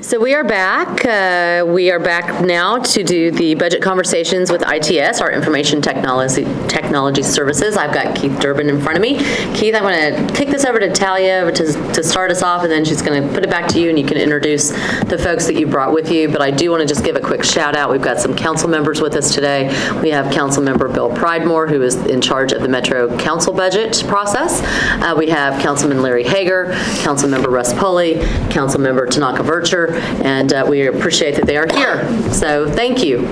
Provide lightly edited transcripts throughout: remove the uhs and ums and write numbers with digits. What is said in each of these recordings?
So we are back. We are back now to do the budget conversations with ITS, our Information Technology Services. I've got Keith Durbin in front of me. Keith, I'm going to kick this over to Talia to start us off, and then she's going to put it back to you, and you can introduce the folks that you brought with you. But I do want to just give a quick shout out. We've got some council members with us today. We have Council Member Bill Pridemore, who is in charge of the Metro Council budget process. We have Councilman Larry Hager, Council Member Russ Pulley, Council Member Tanaka Vircher, and we appreciate that they are here. So thank you.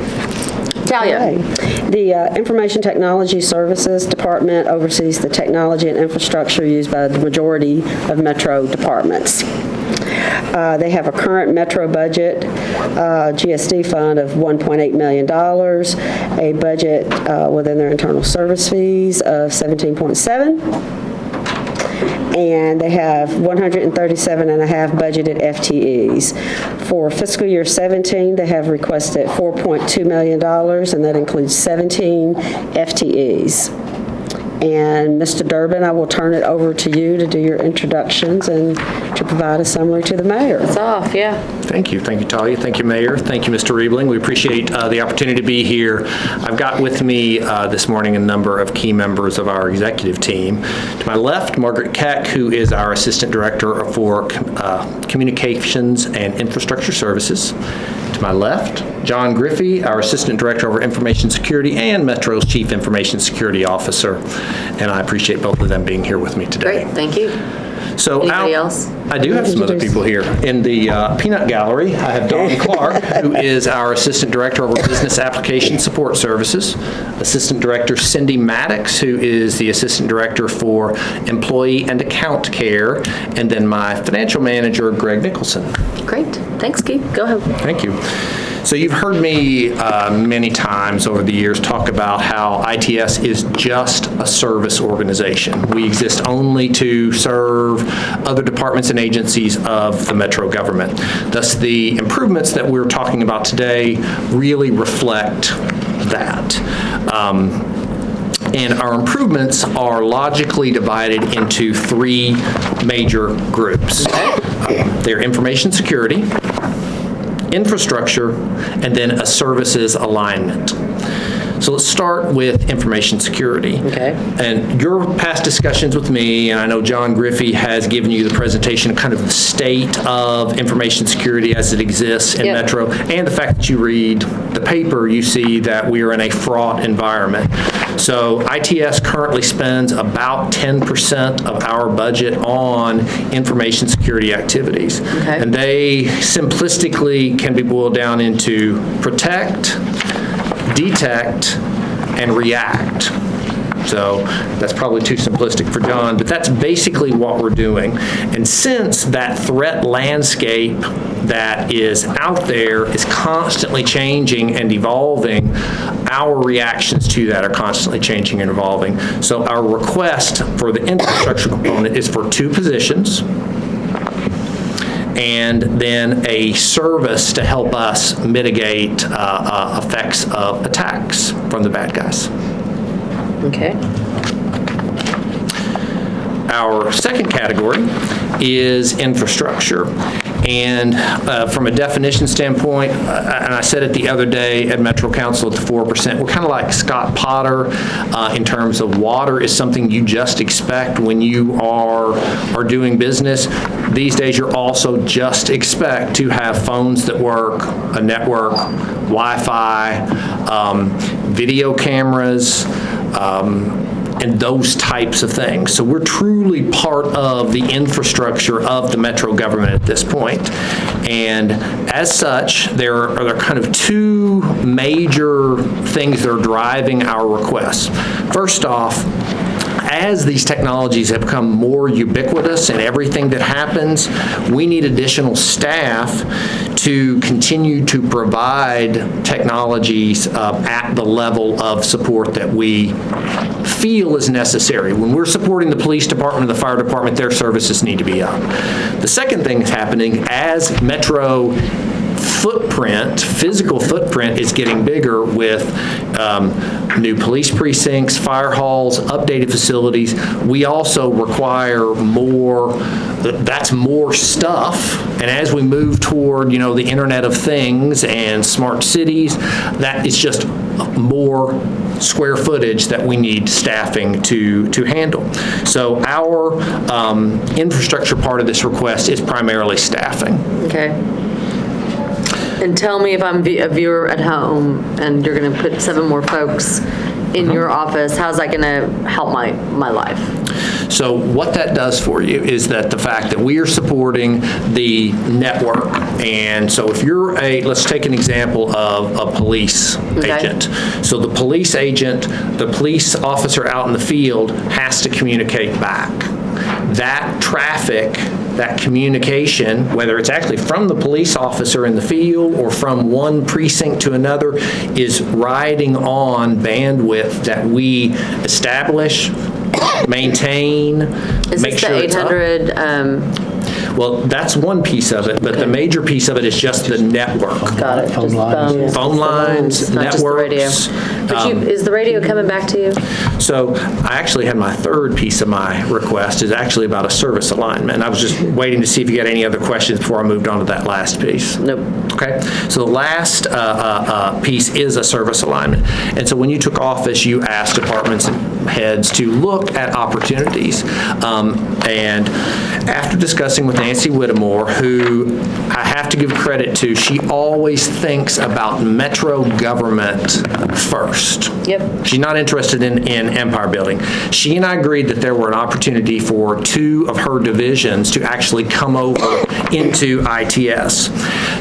Talia. Okay. The Information Technology Services Department oversees the technology and infrastructure used by the majority of Metro departments. They have a current Metro budget, GSD fund of $1.8 million, a budget within their internal service fees of $17.7. And they have 137 and a half budgeted FTEs. For fiscal year 17, they have requested $4.2 million, and that includes 17 FTEs. And Mr. Durbin, I will turn it over to you to do your introductions and to provide a summary to the mayor. It's off, yeah. Thank you, Talia. Thank you, Mayor. Thank you, Mr. Riebling. We appreciate the opportunity to be here. I've got with me this morning a number of key members of our executive team. To my left, Margaret Keck, who is our Assistant Director for Communications and Infrastructure Services. To my left, John Griffey, our Assistant Director over Information Security and Metro's Chief Information Security Officer. And I appreciate both of them being here with me today. Great, thank you. So anybody else? I do have some other people here. In the peanut gallery, I have Don Clark, who is our Assistant Director over Business Application Support Services. Assistant Director Cindy Maddox, who is the Assistant Director for Employee and Account Care. And then my Financial Manager, Greg Nicholson. Great. Thanks, Keith. Go ahead. Thank you. So you've heard me many times over the years talk about how ITS is just a service organization. We exist only to serve other departments and agencies of the Metro government. Thus, the improvements that we're talking about today really reflect that. And our improvements are logically divided into three major groups. They're information security, infrastructure, and then a services alignment. So let's start with information security. Okay. And your past discussions with me, and I know John Griffey has given you the presentation, kind of the state of information security as it exists in Metro, and the fact that you read the paper, you see that we are in a fraught environment. So ITS currently spends about 10% of our budget on information security activities. Okay. And they simplistically can be boiled down into protect, detect, and react. So that's probably too simplistic for John, but that's basically what we're doing. And since that threat landscape that is out there is constantly changing and evolving, our reactions to that are constantly changing and evolving. So our request for the infrastructure component is for 2 positions, and then a service to help us mitigate effects of attacks from the bad guys. Okay. Our second category is infrastructure. And from a definition standpoint, and I said it the other day at Metro Council at the 4%, we're kind of like Scott Potter in terms of water is something you just expect when you are doing business. These days, you're also just expect to have phones that work, a network, Wi-Fi, video cameras, and those types of things. So we're truly part of the infrastructure of the Metro government at this point. And as such, there are kind of 2 major things that are driving our requests. First off, as these technologies have become more ubiquitous in everything that happens, we need additional staff to continue to provide technologies at the level of support that we feel is necessary. When we're supporting the police department and the fire department, their services need to be up. The second thing that's happening as Metro physical footprint is getting bigger with new police precincts, fire halls, updated facilities. We also require more, that's more stuff. And as we move toward, the Internet of Things and smart cities, that is just more square footage that we need staffing to handle. So our infrastructure part of this request is primarily staffing. Okay. And tell me if I'm a viewer at home and you're going to put 7 more folks in your office, how's that going to help my life? So what that does for you is that the fact that we are supporting the network, and so if you're let's take an example of a police agent. So the police agent, the police officer out in the field has to communicate back. That traffic, that communication, whether it's actually from the police officer in the field or from one precinct to another, is riding on bandwidth that we establish, maintain, make sure it's up. Is this the 800? Well, that's one piece of it, but the major piece of it is just the network. Got it. Phone lines. Phone lines, Not just the radio. networks. But is the radio coming back to you? So I actually had my third piece of my request is actually about a service alignment. I was just waiting to see if you got any other questions before I moved on to that last piece. Nope. Okay, so the last piece is a service alignment. And so when you took office, you asked departments and heads to look at opportunities. And after discussing with Nancy Whittemore, who I have to give credit to, she always thinks about metro government first. Yep. She's not interested in empire building. She and I agreed that there were an opportunity for 2 of her divisions to actually come over into ITS.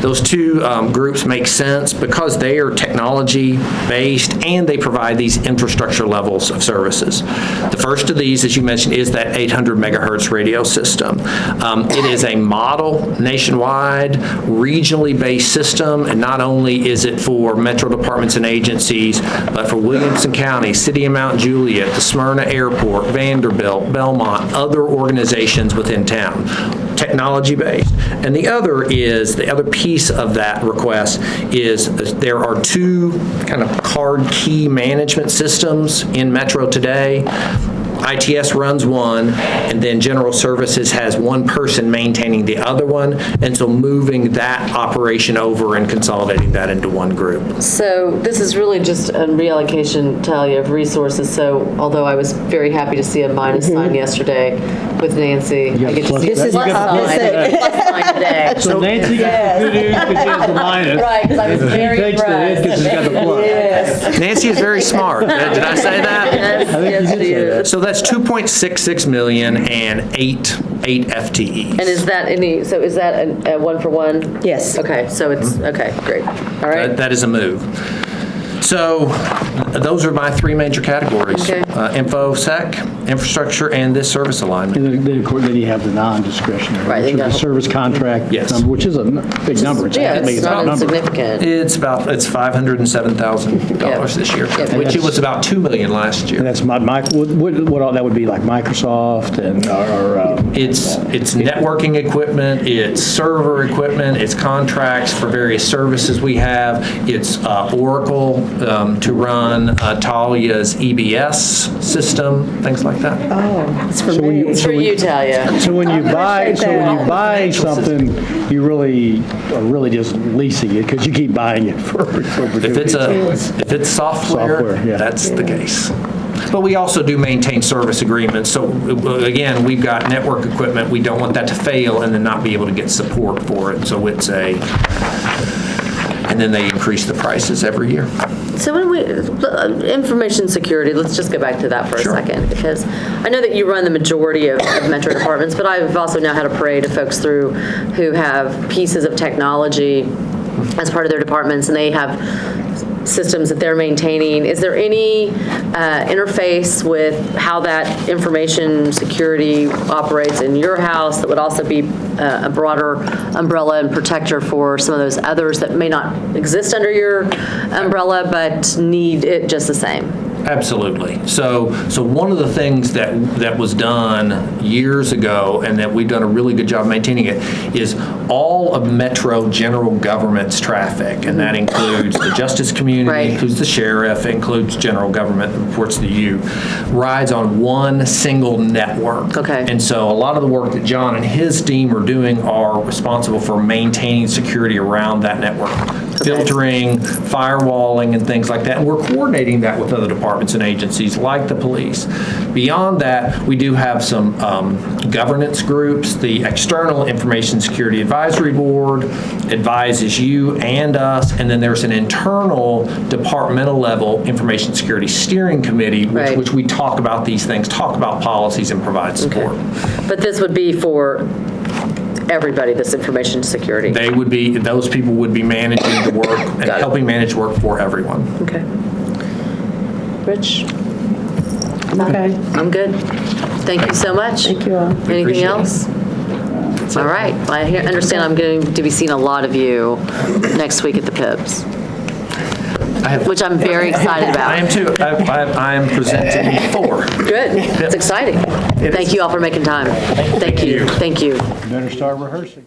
Those 2 groups make sense because they are technology-based and they provide these infrastructure levels of services. The first of these, as you mentioned, is that 800 megahertz radio system. It is a model nationwide, regionally based system, and not only is it for metro departments and agencies, but for Williamson County, City of Mount Juliet, the Smyrna Airport, Vanderbilt, Belmont, other organizations within town, technology-based. And the other piece of that request is there are 2 kind of card key management systems in Metro today. ITS runs one, and then General Services has one person maintaining the other one, and so moving that operation over and consolidating that into one group. So this is really just a reallocation, Talia, of resources. So although I was very happy to see a minus sign yesterday with Nancy, I get to see This is plus sign today. So Nancy gets the good news because she has the minus. Right, because I was very She takes the hit because she's got the plus. Yes. Nancy is very smart. Did I say that? Yes, she is. So that's 2.66 million and 8 FTEs. And is that is that a 1-for-1? Yes. Okay, so it's, okay, great. All right. That is a move. So those are my 3 major categories. Okay. InfoSec, infrastructure, and this service alignment. And then, of course, then you have the non-discretionary, Right, which is they the got- service contract Yes. number, which is a big number. Yeah, a big it's not number. insignificant. It's $507,000 this year, Yeah. which it was about $2 million last And year. that's what all that would be, like Microsoft and It's networking equipment, it's server equipment, it's contracts for various services we have, it's Oracle to run Talia's EBS system, things like that. It's for So when me. you- It's for you, Talia. So when you buy appreciate that. something, you really are really just leasing it because you keep buying it for If it's software, Software, yeah. that's the case. But we also do maintain service agreements. So again, we've got network equipment. We don't want that to fail and then not be able to get support for it. So it's and then they increase the prices every year. So when information security, let's just go back to that for a second, because I know that you run the majority of metro departments, but I've also now had a parade of folks through who have pieces of technology as part of their departments, and they have systems that they're maintaining. Is there any interface with how that information security operates in your house that would also be a broader umbrella and protector for some of those others that may not exist under your umbrella but need it just the same? Absolutely. So one of the things that was done years ago, and that we've done a really good job maintaining it, is all of Metro general government's traffic, and that includes the justice community, Right. includes the sheriff, includes general government that reports to you, rides on one single network. Okay. And so a lot of the work that John and his team are doing are responsible for maintaining security around that network, filtering, firewalling, and things like that. And we're coordinating that with other departments and agencies like the police. Beyond that, we do have some governance groups. The External Information Security Advisory Board advises you and us, and then there's an internal departmental level Information Security Steering Committee, Right. which we talk about these things, talk about policies, and provide support. But this would be for everybody, this information security? Those people would be managing the work and Got it. helping manage work for everyone. Okay. Rich? Okay. I'm good. Thank you so much. Thank you all. Anything Appreciate it. else? All right. I understand I'm going to be seeing a lot of you next week at the PIPS, which I'm very excited I about. am too. I am presenting 4. Good. It's exciting. Thank you all for making time. Thank you. Thank you. Better start rehearsing.